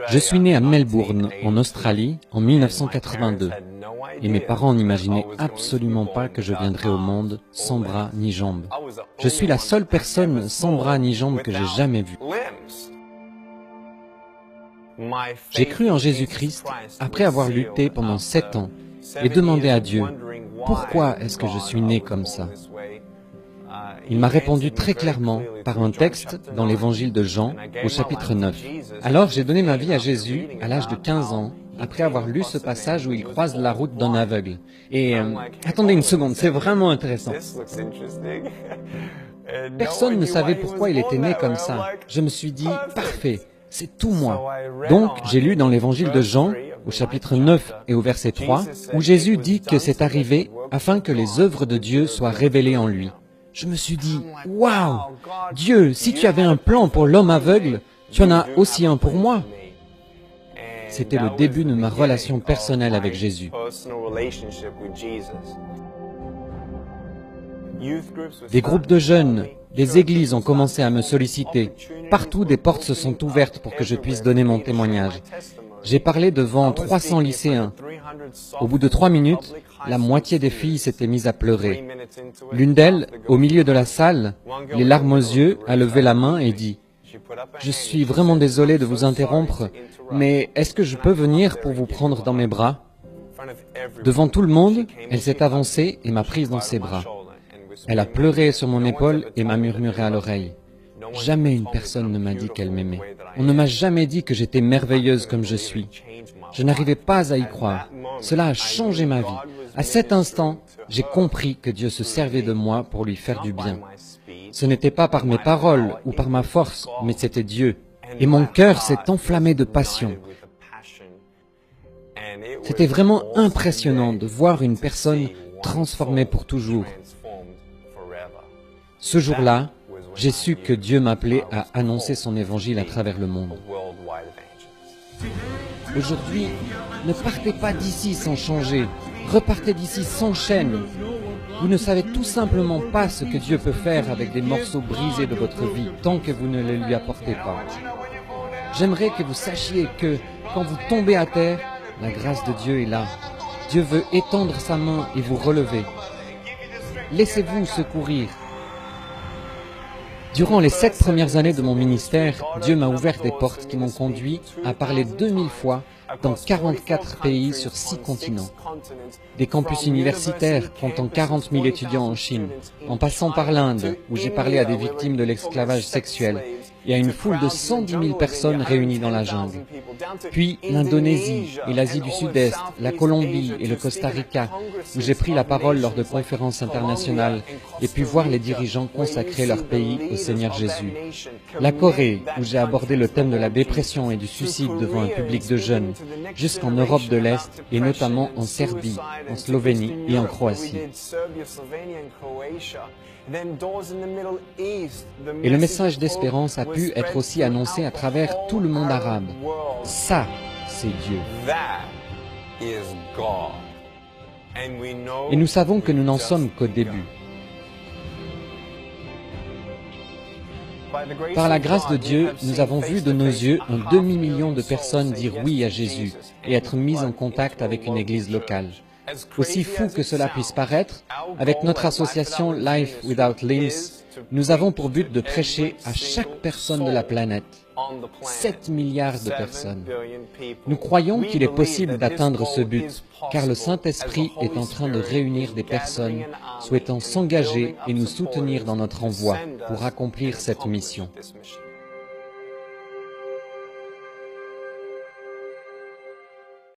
Je suis né à Melbourne, en Australie, en 1982, et mes parents n'imaginaient absolument pas que je viendrais au monde sans bras ni jambes. Je suis la seule personne sans bras ni jambes que j'ai jamais vue. J'ai cru en Jésus-Christ après avoir lutté pendant 7 ans et demandé à Dieu, pourquoi est-ce que je suis né comme ça? Il m'a répondu très clairement par un texte dans l'évangile de Jean au chapitre 9. Alors j'ai donné ma vie à Jésus à l'âge de 15 ans, après avoir lu ce passage où il croise la route d'un aveugle. Et attendez une seconde, c'est vraiment intéressant. Personne ne savait pourquoi il était né comme ça. Je me suis dit, parfait, c'est tout moi. Donc j'ai lu dans l'évangile de Jean, au chapitre 9 et au verset 3, où Jésus dit que c'est arrivé afin que les œuvres de Dieu soient révélées en lui. Je me suis dit, waouh, Dieu, si tu avais un plan pour l'homme aveugle, tu en as aussi un pour moi. C'était le début de ma relation personnelle avec Jésus. Des groupes de jeunes, des églises ont commencé à me solliciter. Partout, des portes se sont ouvertes pour que je puisse donner mon témoignage. J'ai parlé devant 300 lycéens. Au bout de 3 minutes, la moitié des filles s'étaient mises à pleurer. L'une d'elles, au milieu de la salle, les larmes aux yeux, a levé la main et dit « Je suis vraiment désolée de vous interrompre, mais est-ce que je peux venir pour vous prendre dans mes bras ?» Devant tout le monde, elle s'est avancée et m'a prise dans ses bras. Elle a pleuré sur mon épaule et m'a murmuré à l'oreille. Jamais une personne ne m'a dit qu'elle m'aimait. On ne m'a jamais dit que j'étais merveilleuse comme je suis. Je n'arrivais pas à y croire. Cela a changé ma vie. À cet instant, j'ai compris que Dieu se servait de moi pour lui faire du bien. Ce n'était pas par mes paroles ou par ma force, mais c'était Dieu. Et mon cœur s'est enflammé de passion. C'était vraiment impressionnant de voir une personne transformée pour toujours. Ce jour-là, j'ai su que Dieu m'appelait à annoncer son évangile à travers le monde. Aujourd'hui, ne partez pas d'ici sans changer. Repartez d'ici sans chaîne. Vous ne savez tout simplement pas ce que Dieu peut faire avec des morceaux brisés de votre vie tant que vous ne le lui apportez pas. J'aimerais que vous sachiez que quand vous tombez à terre, la grâce de Dieu est là. Dieu veut étendre sa main et vous relever. Laissez-vous secourir. Durant les 7 premières années de mon ministère, Dieu m'a ouvert des portes qui m'ont conduit à parler 2000 fois dans 44 pays sur 6 continents. Des campus universitaires comptant 40 000 étudiants en Chine, en passant par l'Inde, où j'ai parlé à des victimes de l'esclavage sexuel, et à une foule de 110 000 personnes réunies dans la jungle. Puis l'Indonésie et l'Asie du Sud-Est, la Colombie et le Costa Rica, où j'ai pris la parole lors de conférences internationales et pu voir les dirigeants consacrer leur pays au Seigneur Jésus. La Corée, où j'ai abordé le thème de la dépression et du suicide devant un public de jeunes, jusqu'en Europe de l'Est et notamment en Serbie, en Slovénie et en Croatie. Et le message d'espérance a pu être aussi annoncé à travers tout le monde arabe. Ça, c'est Dieu. Et nous savons que nous n'en sommes qu'au début. Par la grâce de Dieu, nous avons vu de nos yeux un demi-million de personnes dire oui à Jésus et être mises en contact avec une église locale. Aussi fou que cela puisse paraître, avec notre association Life Without Limbs, nous avons pour but de prêcher à chaque personne de la planète, 7 milliards de personnes. Nous croyons qu'il est possible d'atteindre ce but, car le Saint-Esprit est en train de réunir des personnes souhaitant s'engager et nous soutenir dans notre envoi pour accomplir cette mission.